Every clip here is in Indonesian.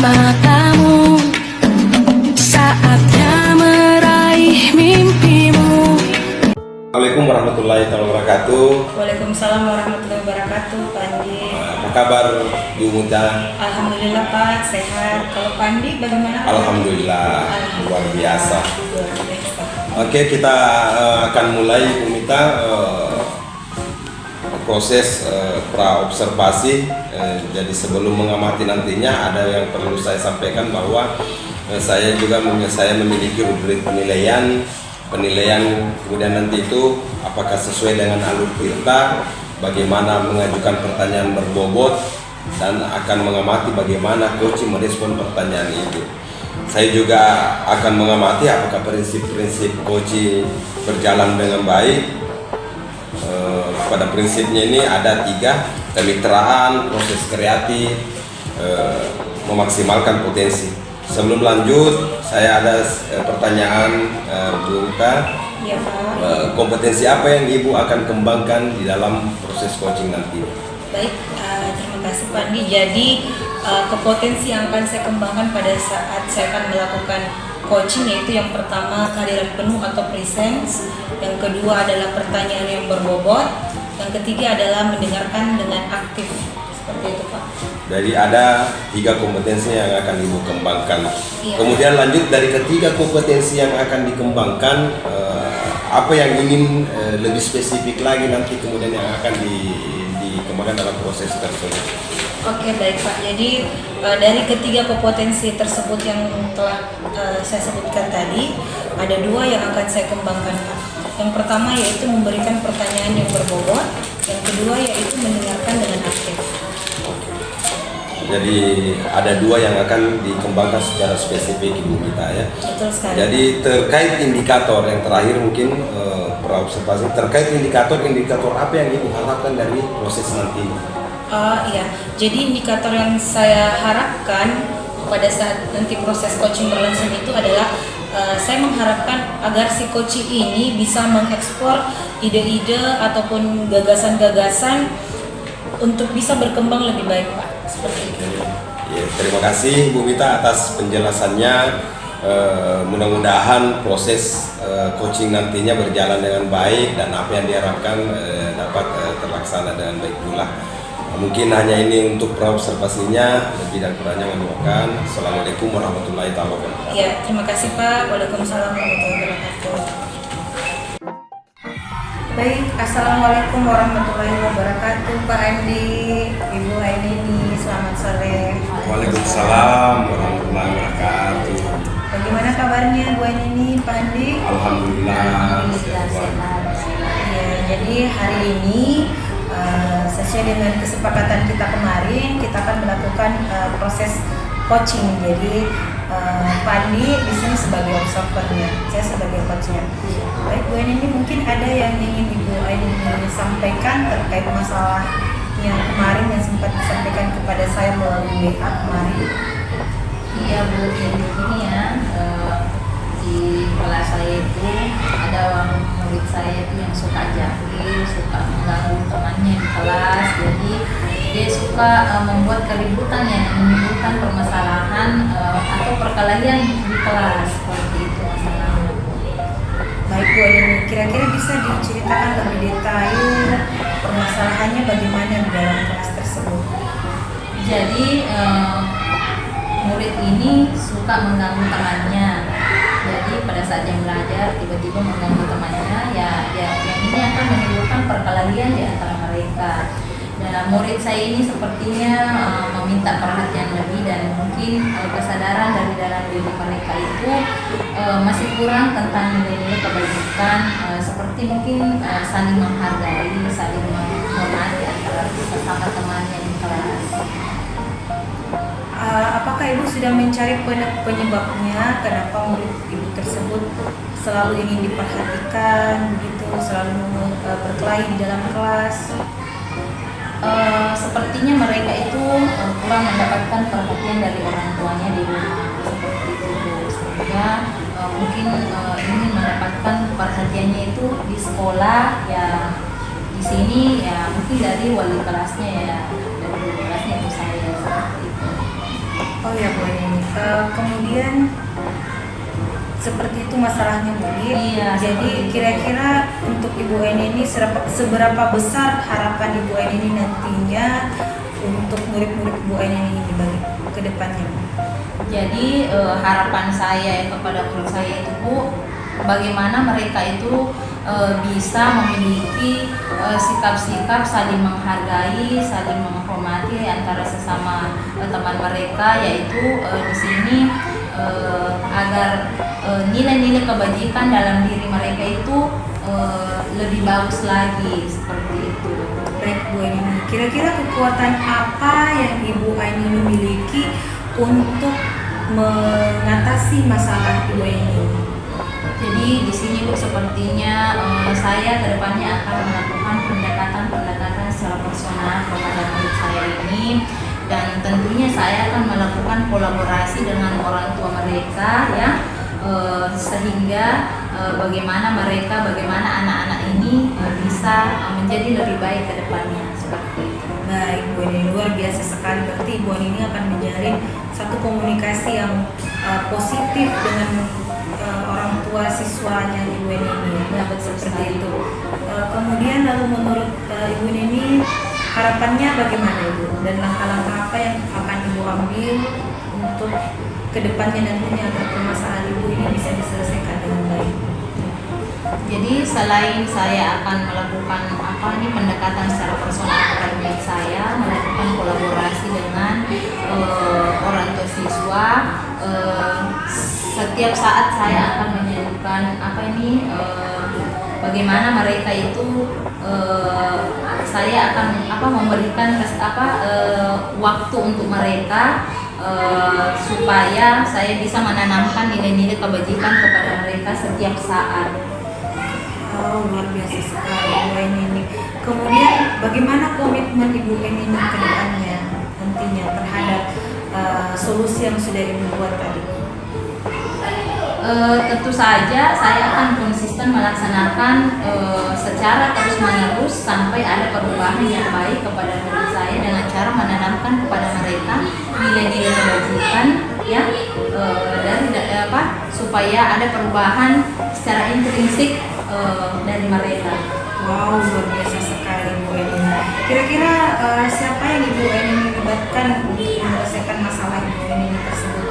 matamu, saatnya meraih mimpimu. Assalamualaikum warahmatullahi wabarakatuh. Waalaikumsalam warahmatullahi wabarakatuh, Pak Andi. Apa kabar Bu Muta? Alhamdulillah Pak, sehat. Kalau Pak Andi bagaimana? Alhamdulillah, luar biasa. Luar biasa. Oke, kita akan mulai Bu Mita proses pra-observasi. Jadi sebelum mengamati nantinya ada yang perlu saya sampaikan bahwa saya memiliki rubrik penilaian, kemudian nanti itu apakah sesuai dengan alur filter, bagaimana mengajukan pertanyaan berbobot, dan akan mengamati bagaimana coaching merespon pertanyaan itu. Saya juga akan mengamati apakah prinsip-prinsip coaching berjalan dengan baik. Pada prinsipnya ini ada 3: kemitraan, proses kreatif, memaksimalkan potensi. Sebelum lanjut, saya ada pertanyaan Bu Uta. Iya Pak. Kompetensi apa yang Ibu akan kembangkan di dalam proses coaching nanti? Baik, terima kasih Pak Andi. Jadi kompetensi yang akan saya kembangkan pada saat saya akan melakukan coaching yaitu yang pertama kehadiran penuh atau presence, yang kedua adalah pertanyaan yang berbobot, yang ketiga adalah mendengarkan dengan aktif. Seperti itu Pak. Jadi ada 3 kompetensi yang akan Ibu kembangkan. Iya. Kemudian lanjut dari ketiga kompetensi yang akan dikembangkan, apa yang ingin lebih spesifik lagi nanti kemudian yang akan dikembangkan dalam proses tersebut. Oke baik Pak, jadi dari ketiga kompetensi tersebut yang telah saya sebutkan tadi, ada 2 yang akan saya kembangkan Pak. Yang pertama yaitu memberikan pertanyaan yang berbobot, yang kedua yaitu mendengarkan dengan aktif. Jadi ada 2 yang akan dikembangkan secara spesifik Ibu kita ya. Betul sekali. Jadi terkait indikator yang terakhir mungkin pra-observasi, terkait indikator apa yang Ibu harapkan dari proses nanti? Iya, jadi indikator yang saya harapkan pada saat nanti proses coaching berlangsung itu adalah saya mengharapkan agar si coaching ini bisa mengeksplor ide-ide ataupun gagasan-gagasan untuk bisa berkembang lebih baik Pak. Seperti itu. Ya, terima kasih Bu Mita atas penjelasannya. Mudah-mudahan proses coaching nantinya berjalan dengan baik dan apa yang diharapkan dapat terlaksana dengan baik pula. Mungkin hanya ini untuk pra-observasinya, lebih dan kurangnya kami doakan. Assalamualaikum warahmatullahi wabarakatuh. Ya, terima kasih Pak. Waalaikumsalam warahmatullahi wabarakatuh. Baik, Assalamualaikum warahmatullahi wabarakatuh Pak Andi, Ibu Ainini, selamat sore. Waalaikumsalam warahmatullahi wabarakatuh. Bagaimana kabarnya Bu Ainini, Pak Andi? Alhamdulillah. Ya, jadi hari ini sesuai dengan kesepakatan kita kemarin, kita akan melakukan proses coaching. Jadi Pak Andi di sini sebagai observernya, saya sebagai coachnya. Baik Bu Ainini, mungkin ada yang ingin Ibu Ainini sampaikan terkait masalah yang kemarin yang sempat disampaikan kepada saya melalui WA kemarin. Iya Bu, jadi begini ya, di kelas saya itu ada orang murid saya itu yang suka jahil, suka mengganggu temannya di kelas. Jadi dia suka membuat keributan yang menimbulkan permasalahan atau perkelahian di kelas, seperti itu masalahnya. Baik Bu Ainini, kira-kira bisa diceritakan lebih detail permasalahannya bagaimana di dalam kelas tersebut? Jadi murid ini suka mengganggu temannya. Jadi pada saat dia belajar tiba-tiba mengganggu temannya, ya yang ini akan menimbulkan perkelahian di antara mereka. Dan murid saya ini sepertinya meminta perhatian lebih, dan mungkin kesadaran dari dalam diri mereka itu masih kurang tentang nilai-nilai kebaikan, seperti mungkin saling menghargai, saling menghormati antara sesama temannya di kelas. Apakah Ibu sudah mencari penyebabnya kenapa murid Ibu tersebut selalu ingin diperhatikan begitu, selalu berkelahi di dalam kelas? Sepertinya mereka itu kurang mendapatkan perhatian dari orang tuanya di rumah, seperti itu, sehingga mungkin ingin mendapatkan perhatiannya itu di sekolah, ya di sini ya mungkin dari wali kelasnya, ya dari wali kelasnya itu saya, seperti itu. Oh ya Bu Eni, kemudian seperti itu masalahnya Bu Eni. Iya, seperti Jadi itu. kira-kira untuk Ibu Eni ini seberapa besar harapan Ibu Eni ini nantinya untuk murid-murid Bu Eni ini bagi ke depannya Bu? Jadi harapan saya kepada murid saya itu Bu, bagaimana mereka itu bisa memiliki sikap-sikap saling menghargai, saling menghormati antara sesama teman mereka, yaitu di sini agar nilai-nilai kebajikan dalam diri mereka itu lebih bagus lagi, seperti itu. Baik Bu Eni, kira-kira kekuatan apa yang Ibu Eni miliki untuk mengatasi masalah Ibu Eni? Jadi di sini Bu, sepertinya saya kedepannya akan melakukan pendekatan secara personal kepada murid saya ini, dan tentunya saya akan melakukan kolaborasi dengan orang tua mereka ya, sehingga bagaimana anak-anak ini bisa menjadi lebih baik ke depannya, seperti itu. Baik Bu Eni, luar biasa sekali. Berarti Ibu Eni ini akan menjalin satu komunikasi yang positif dengan orang tua siswanya Ibu Eni ini ya, betul seperti sekali. itu. Kemudian lalu menurut Ibu Eni ini harapannya bagaimana Ibu, dan langkah-langkah apa yang akan Ibu ambil untuk kedepannya nantinya agar permasalahan Ibu ini bisa diselesaikan dengan baik? Jadi selain saya akan melakukan pendekatan secara personal kepada murid saya, melakukan kolaborasi dengan orang tua siswa, setiap saat saya akan menyebutkan bagaimana mereka itu saya akan memberikan waktu untuk mereka, supaya saya bisa menanamkan nilai-nilai kebajikan kepada mereka setiap saat. Oh, luar biasa sekali Bu Eni ini. Kemudian bagaimana komitmen Ibu Eni ini ke depannya nantinya terhadap solusi yang sudah Ibu buat tadi? Tentu saja saya akan konsisten melaksanakan secara terus-menerus sampai ada perubahan yang baik kepada murid saya, dengan cara menanamkan kepada mereka nilai-nilai kebajikan ya, supaya ada perubahan secara intrinsik dari mereka. Wow, luar biasa sekali Bu Eni. Kira-kira siapa yang Ibu Eni libatkan untuk menyelesaikan masalah Ibu Eni tersebut?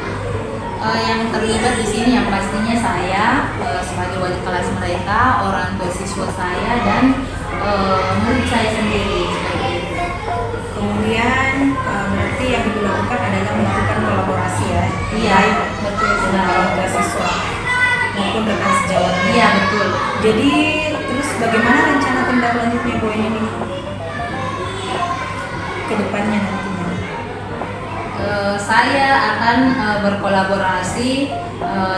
Yang terlibat di sini yang pastinya saya sebagai wali kelas mereka, orang tua siswa saya, dan murid saya sendiri. Kemudian berarti yang Ibu lakukan adalah melakukan kolaborasi ya? Iya, Baik betul dengan sekali. orang tua siswa maupun rekan sejawatnya. Iya, betul. Jadi terus bagaimana rencana tindak lanjutnya Bu Eni ini ke depannya nantinya? Saya akan berkolaborasi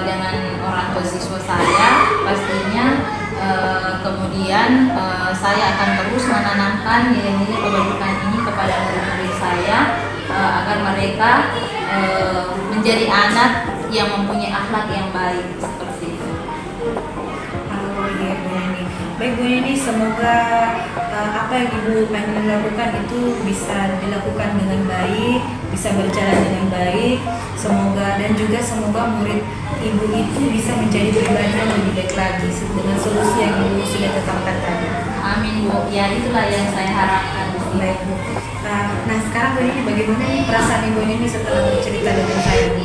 dengan orang tua siswa saya pastinya, kemudian saya akan terus menanamkan nilai-nilai kebajikan ini kepada murid-murid saya, agar mereka menjadi anak yang mempunyai akhlak yang baik, seperti itu. Oh iya Bu Eni. Baik Bu Eni, semoga apa yang Ibu pengen lakukan itu bisa dilakukan dengan baik, bisa berjalan dengan baik. Semoga murid Ibu itu bisa menjadi pribadi yang lebih baik lagi dengan solusi yang Ibu sudah tetapkan tadi. Amin Bu, ya itulah yang saya harapkan. Baik Bu. Nah sekarang Bu Eni, bagaimana nih perasaan Ibu Eni setelah bercerita dengan saya Bu?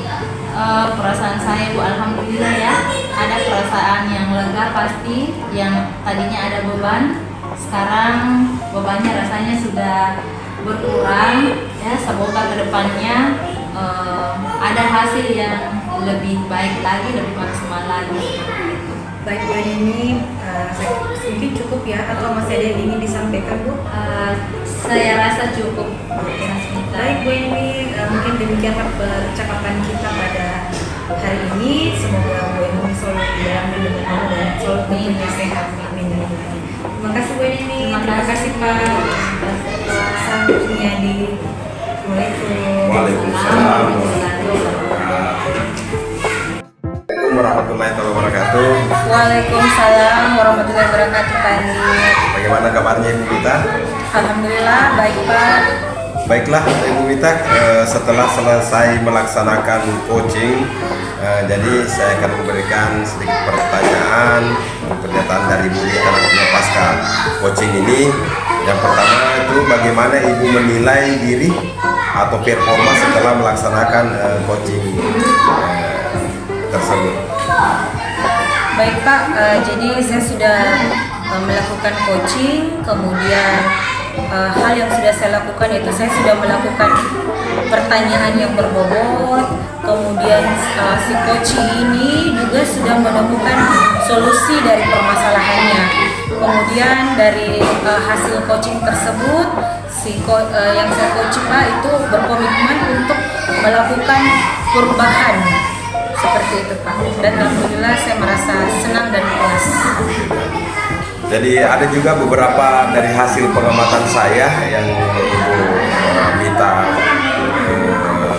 Perasaan saya Bu, alhamdulillah ya, ada perasaan yang lega pasti. Yang tadinya ada beban, sekarang bebannya rasanya sudah berkurang ya. Semoga kedepannya ada hasil yang lebih baik lagi, lebih maksimal lagi. Baik Bu Eni, mungkin cukup ya, atau masih ada yang ingin disampaikan Bu? Saya rasa cukup. Baik Bu Eni, mungkin demikianlah percakapan kita pada hari ini. Semoga Bu Eni selalu diambil dengan Allah dan selalu tentunya sehat. Amin. Terima kasih Bu Eni. Terima kasih Pak. Selanjutnya di Waalaikumsalam warahmatullahi wabarakatuh. Waalaikumsalam warahmatullahi wabarakatuh Pak Eni. Bagaimana kabarnya Ibu kita? Alhamdulillah baik Pak. Baiklah Ibu Mita, setelah selesai melaksanakan coaching, jadi saya akan memberikan sedikit pertanyaan pernyataan dari Ibu Mita nantinya pasca coaching ini. Yang pertama itu bagaimana Ibu menilai diri atau performa setelah melaksanakan coaching tersebut. Baik Pak, jadi saya sudah melakukan coaching, kemudian hal yang sudah saya lakukan yaitu saya sudah melakukan pertanyaan yang berbobot, kemudian si coaching ini juga sudah menemukan solusi dari permasalahannya. Kemudian dari hasil coaching tersebut, yang saya coaching Pak itu berkomitmen untuk melakukan perubahan seperti itu Pak. Dan alhamdulillah saya merasa senang dan puas. Jadi ada juga beberapa dari hasil pengamatan saya yang Ibu Mita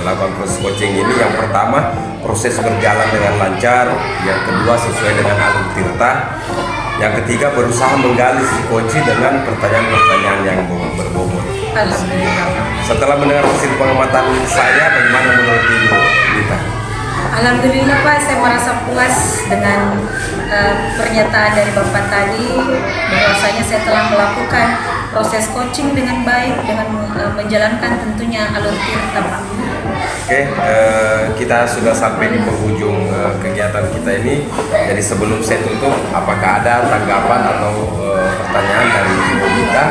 lakukan proses coaching ini. Yang pertama, proses berjalan dengan lancar. Yang kedua, sesuai dengan alur tirta. Yang ketiga, berusaha menggali si coaching dengan pertanyaan-pertanyaan yang berbobot. Alhamdulillah Pak. Setelah mendengar hasil pengamatan saya, bagaimana menurut Ibu Mita? Alhamdulillah Pak, saya merasa puas dengan pernyataan dari Bapak tadi, bahwasanya saya telah melakukan proses coaching dengan baik, dengan menjalankan tentunya alur tirta Pak. Oke, kita sudah sampai di penghujung kegiatan kita ini. Jadi sebelum saya tutup, apakah ada tanggapan atau pertanyaan dari Ibu Mita?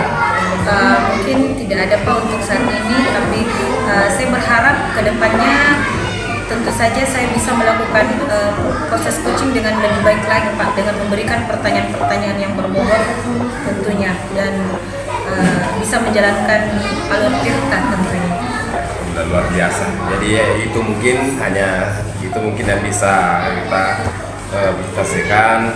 Mungkin tidak ada Pak untuk saat ini, tapi saya berharap ke depannya tentu saja saya bisa melakukan proses coaching dengan lebih baik lagi Pak, dengan memberikan pertanyaan-pertanyaan yang berbobot tentunya, dan bisa menjalankan alur tirta tentunya. Sudah luar biasa. Jadi ya, itu mungkin yang bisa kita sampaikan.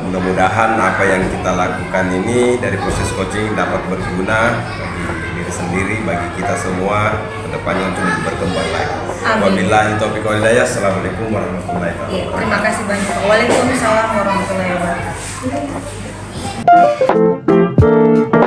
Mudah-mudahan apa yang kita lakukan ini dari proses coaching dapat berguna bagi diri sendiri, bagi kita semua kedepannya untuk lebih berkembang lagi. Wabillahi taufiq wal hidayah. Assalamualaikum warahmatullahi wabarakatuh. Terima kasih banyak. Waalaikumsalam warahmatullahi wabarakatuh.